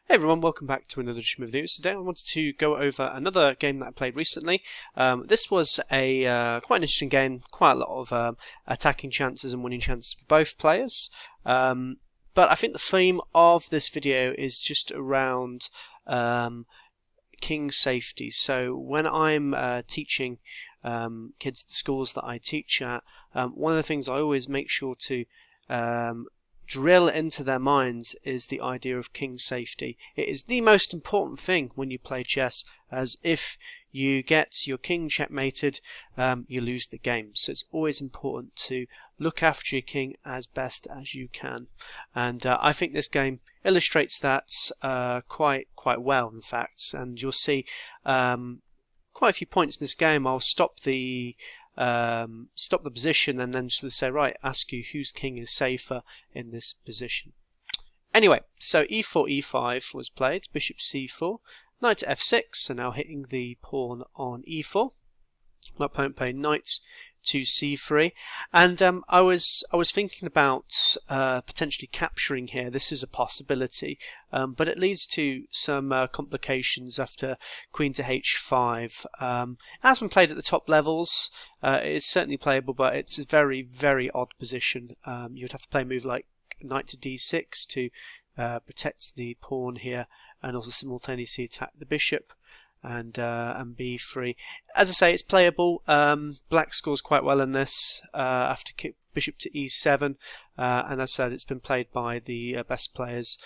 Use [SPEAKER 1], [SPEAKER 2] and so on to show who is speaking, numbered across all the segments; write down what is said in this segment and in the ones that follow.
[SPEAKER 1] Hey everyone, welcome back to another edition of videos. Today I wanted to go over another game that I played recently. This was a quite an interesting game, quite a lot of attacking chances and winning chances for both players. But I think the theme of this video is just around king safety. So when I'm teaching kids at the schools that I teach at, one of the things I always make sure to drill into their minds is the idea of king safety. It is the most important thing when you play chess, as if you get your king checkmated, you lose the game. So it's always important to look after your king as best as you can. And I think this game illustrates that quite well, in fact. And you'll see quite a few points in this game. I'll stop the position and then sort of say, right, ask you whose king is safer in this position. Anyway, so e4, e5 was played, bishop c4, knight to f6, so now hitting the pawn on e4. My opponent played knight to c3, and I was thinking about potentially capturing here. This is a possibility, but it leads to some complications after queen to h5. It has been played at the top levels. It is certainly playable, but it's a very odd position. You would have to play a move like knight to d6 to protect the pawn here, and also simultaneously attack the bishop. And b3. As I say, it's playable. Black scores quite well in this after bishop to e7, and as I said, it's been played by the best players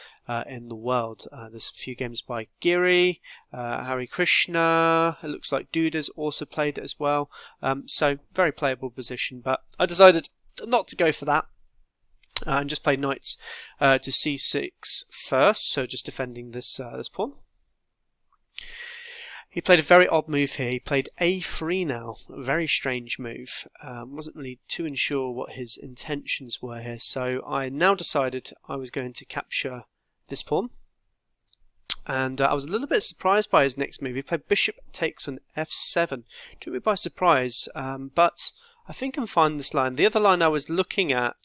[SPEAKER 1] in the world. There's a few games by Giri, Hari Krishna. It looks like Duda's also played it as well. So very playable position, but I decided not to go for that. And just play knights to c6 first, so just defending this pawn. He played a very odd move here. He played a3 now. A very strange move. Wasn't really too sure what his intentions were here. So I now decided I was going to capture this pawn. And I was a little bit surprised by his next move. He played bishop takes on f7. Took me by surprise. But I think I'm fine this line. The other line I was looking at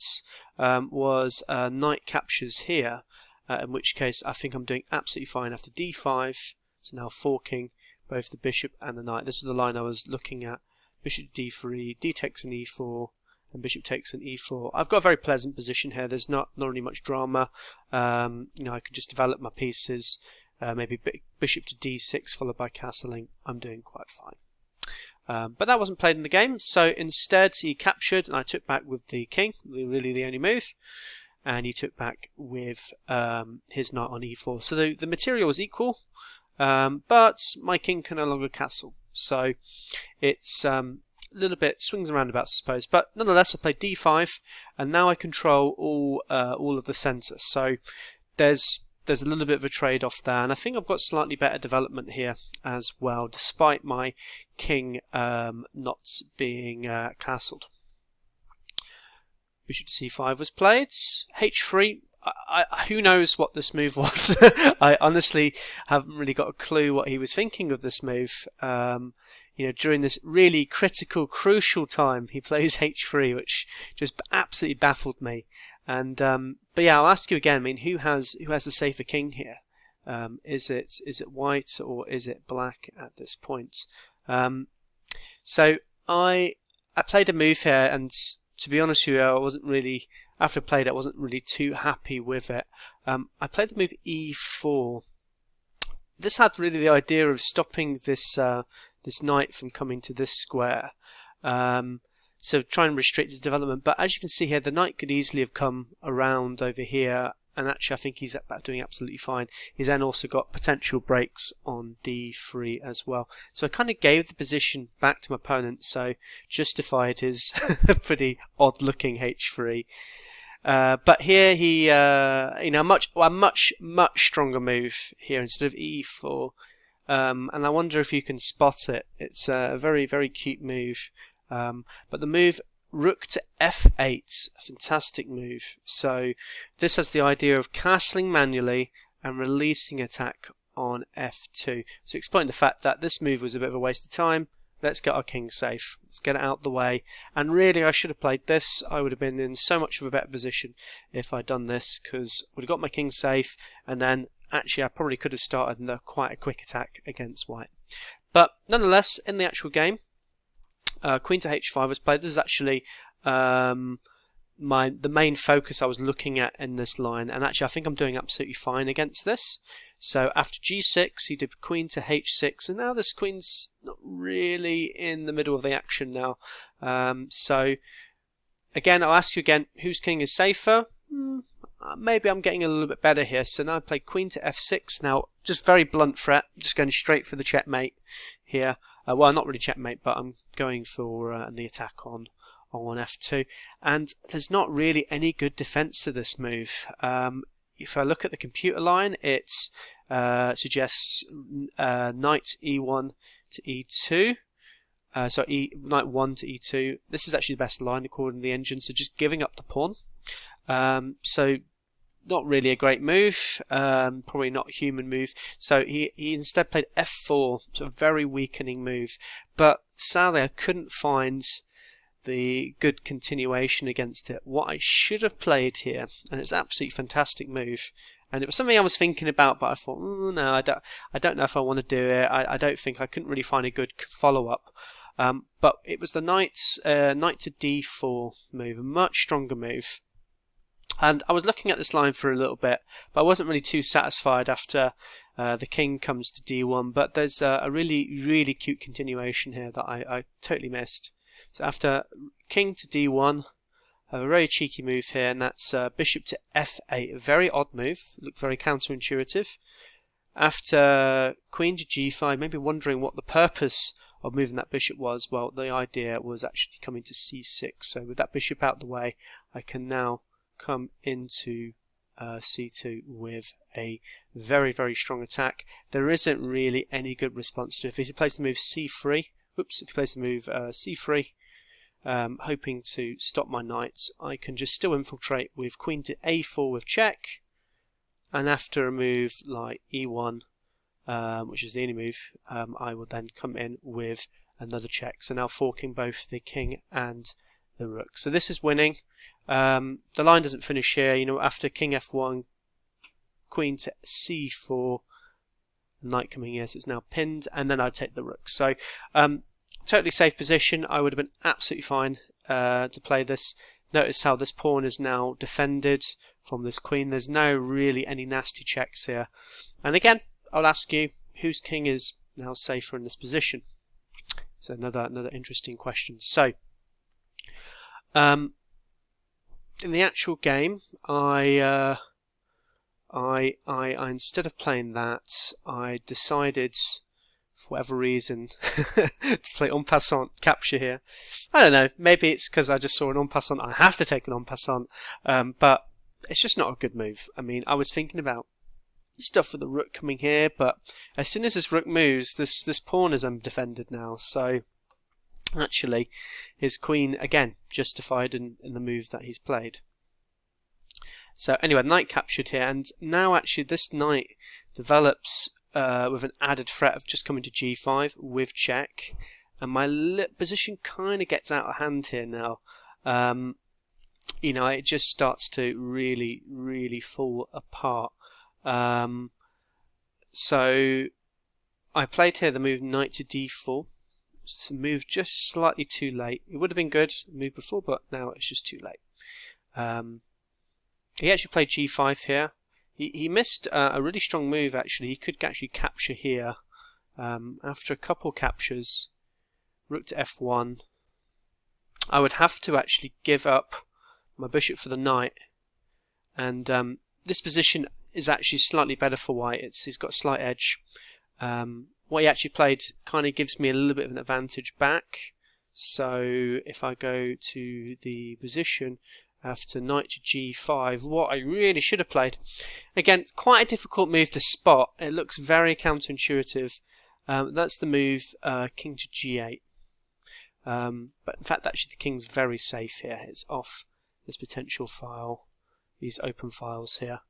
[SPEAKER 1] was knight captures here. In which case I think I'm doing absolutely fine after d5. So now forking both the bishop and the knight. This was the line I was looking at. Bishop d3, d takes an e4, and bishop takes an e4. I've got a very pleasant position here. There's not really much drama. I could just develop my pieces. Maybe bishop to d6 followed by castling. I'm doing quite fine. But that wasn't played in the game, so instead he captured, and I took back with the king, really the only move. And he took back with his knight on e4. So the material was equal. But my king can no longer castle, so it's a little bit swings and roundabouts, I suppose. But nonetheless, I played d5, and now I control all of the centre. So there's a little bit of a trade-off there, and I think I've got slightly better development here as well, despite my king not being castled. Bishop to c5 was played. h3. Who knows what this move was? I honestly haven't really got a clue what he was thinking of this move. During this really critical, crucial time, he plays h3, which just absolutely baffled me. And but yeah, I'll ask you again. I mean, who has the safer king here? Is it white or is it black at this point? So I played a move here, and to be honest with you, I wasn't really. After I played it, I wasn't really too happy with it. I played the move e4. This had really the idea of stopping this knight from coming to this square. So try and restrict his development. But as you can see here, the knight could easily have come around over here. And actually, I think he's doing absolutely fine. He's then also got potential breaks on d3 as well. So I kind of gave the position back to my opponent, so justified his pretty odd-looking h3. But here he, a much stronger move here instead of e4. And I wonder if you can spot it. It's a very cute move. But the move rook to f8, a fantastic move. So this has the idea of castling manually and releasing attack on f2. So exploiting the fact that this move was a bit of a waste of time. Let's get our king safe. Let's get it out the way. And really, I should have played this. I would have been in so much of a better position if I'd done this, because I would have got my king safe, and then actually I probably could have started quite a quick attack against white. But nonetheless, in the actual game, queen to h5 was played. This is actually the main focus I was looking at in this line, and actually I think I'm doing absolutely fine against this. So after g6, he did queen to h6, and now this queen's not really in the middle of the action now. So again, I'll ask you again, whose king is safer? Maybe I'm getting a little bit better here. So now I play queen to f6. Now, just very blunt threat, just going straight for the checkmate here. Well, not really checkmate, but I'm going for the attack on f2. And there's not really any good defense to this move. If I look at the computer line, it suggests knight e1 to e2. So knight 1 to e2. This is actually the best line according to the engine, so just giving up the pawn. So not really a great move, probably not a human move. So he instead played f4, so a very weakening move. But sadly I couldn't find the good continuation against it. What I should have played here, and it's an absolutely fantastic move, and it was something I was thinking about, but I thought, no, I don't know if I want to do it. I couldn't really find a good follow-up. But it was the knight to d4 move, a much stronger move. And I was looking at this line for a little bit, but I wasn't really too satisfied after the king comes to d1. But there's a really cute continuation here that I totally missed. So after king to d1, I have a very cheeky move here, and that's bishop to f8, a very odd move, looked very counterintuitive. After queen to g5, maybe wondering what the purpose of moving that bishop was. Well, the idea was actually coming to c6. So with that bishop out the way, I can now come into c2 with a very strong attack. There isn't really any good response to it. If he plays the move c3, if he plays the move c3, hoping to stop my knights, I can just still infiltrate with queen to a4 with check, and after a move like e1, which is the only move, I will then come in with another check. So now forking both the king and the rook. So this is winning. The line doesn't finish here. You know, after king f1, queen to c4, knight coming here, so it's now pinned, and then I take the rook. So totally safe position. I would have been absolutely fine to play this. Notice how this pawn is now defended from this queen. There's no really any nasty checks here. And again, I'll ask you, whose king is now safer in this position? So another interesting question. So in the actual game, I instead of playing that, I decided, for whatever reason, to play en passant capture here. I don't know, maybe it's because I just saw an en passant, I have to take an en passant, but it's just not a good move. I mean, I was thinking about stuff with the rook coming here, but as soon as this rook moves, this pawn is undefended now, so actually his queen, again, justified in the move that he's played. So anyway, knight captured here, and now actually this knight develops with an added threat of just coming to g5 with check, and my position kind of gets out of hand here now. You know, it just starts to really fall apart. So I played here the move knight to d4. It's a move just slightly too late. It would have been good move before, but now it's just too late. He actually played g5 here. He missed a really strong move actually. He could actually capture here. After a couple captures, rook to f1, I would have to actually give up my bishop for the knight, and this position is actually slightly better for white. He's got a slight edge. What he actually played kind of gives me a little bit of an advantage back. So if I go to the position after knight to g5, what I really should have played, again, quite a difficult move to spot. It looks very counterintuitive. That's the move king to g8. But in fact, actually, the king's very safe here. It's off this potential file, these open files here,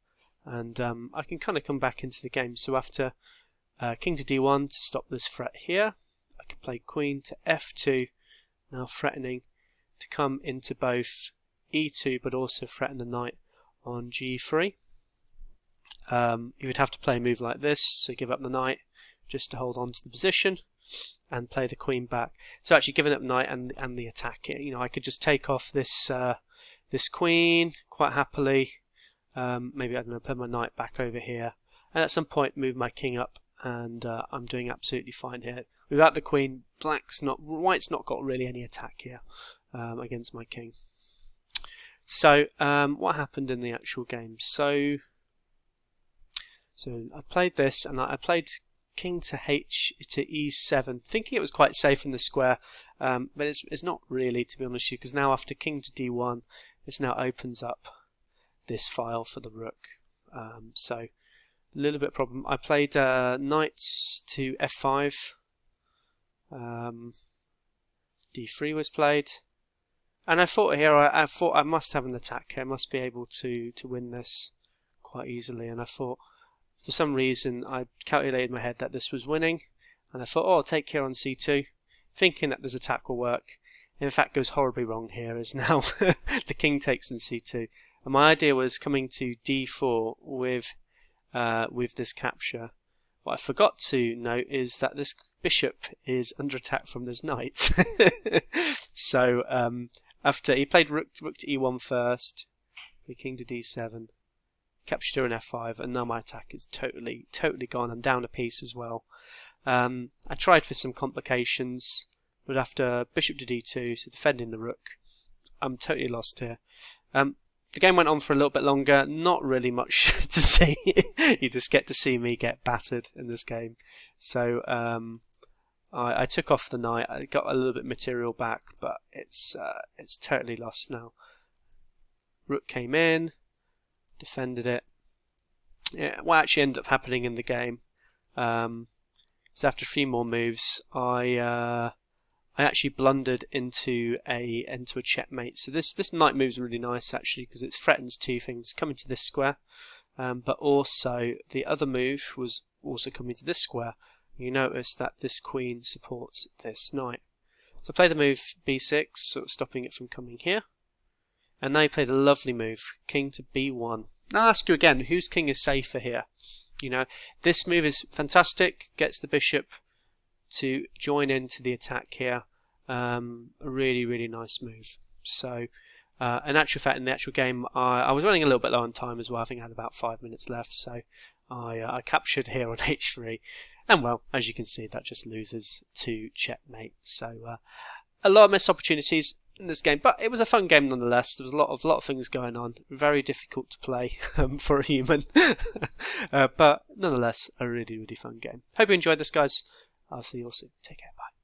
[SPEAKER 1] and I can kind of come back into the game. So after king to d1 to stop this threat here, I can play queen to f2, now threatening to come into both e2 but also threaten the knight on g3. you would have to play a move like this, so give up the knight just to hold on to the position, and play the queen back. So actually giving up knight and the attack here, I could just take off this this queen quite happily. Maybe I don't know, put my knight back over here, and at some point move my king up, and I'm doing absolutely fine here. Without the queen, white's not got really any attack here against my king. So what happened in the actual game? So I played this, and I played king to e7, thinking it was quite safe in the square, but it's not really, to be honest with you, because now after king to d1, this now opens up this file for the rook. So a little bit of problem. I played knights to f5, d3 was played, and I thought here I thought I must have an attack here. I must be able to win this quite easily, and I thought, for some reason, I calculated in my head that this was winning, and I thought, oh, I'll take here on c2, thinking that this attack will work. In fact, goes horribly wrong here, as now the king takes on c2. And my idea was coming to d4 with this capture. What I forgot to note is that this bishop is under attack from this knight. So after he played rook to e1 first, the king to d7, captured her in f5, and now my attack is totally gone. I'm down a piece as well. I tried for some complications, but after bishop to d2, so defending the rook, I'm totally lost here. The game went on for a little bit longer, not really much to see. You just get to see me get battered in this game. So I took off the knight, I got a little bit of material back, but it's totally lost now. Rook came in, defended it. Yeah, what actually ended up happening in the game, so after a few more moves, I actually blundered into a checkmate. So this knight move's really nice actually, because it threatens two things: coming to this square, but also the other move was also coming to this square. You notice that this queen supports this knight. So I played the move b6, sort of stopping it from coming here. And now he played a lovely move, king to b1. Now I'll ask you again, whose king is safer here? This move is fantastic, gets the bishop to join into the attack here. A really nice move. So in actual fact, in the actual game, I was running a little bit low on time as well. I think I had about 5 minutes left, so I captured here on h3, and well, as you can see, that just loses to checkmate. So a lot of missed opportunities in this game, but it was a fun game nonetheless. There was a lot of things going on. Very difficult to play for a human, but nonetheless, a really fun game. Hope you enjoyed this, guys. I'll see you all soon. Take care. Bye.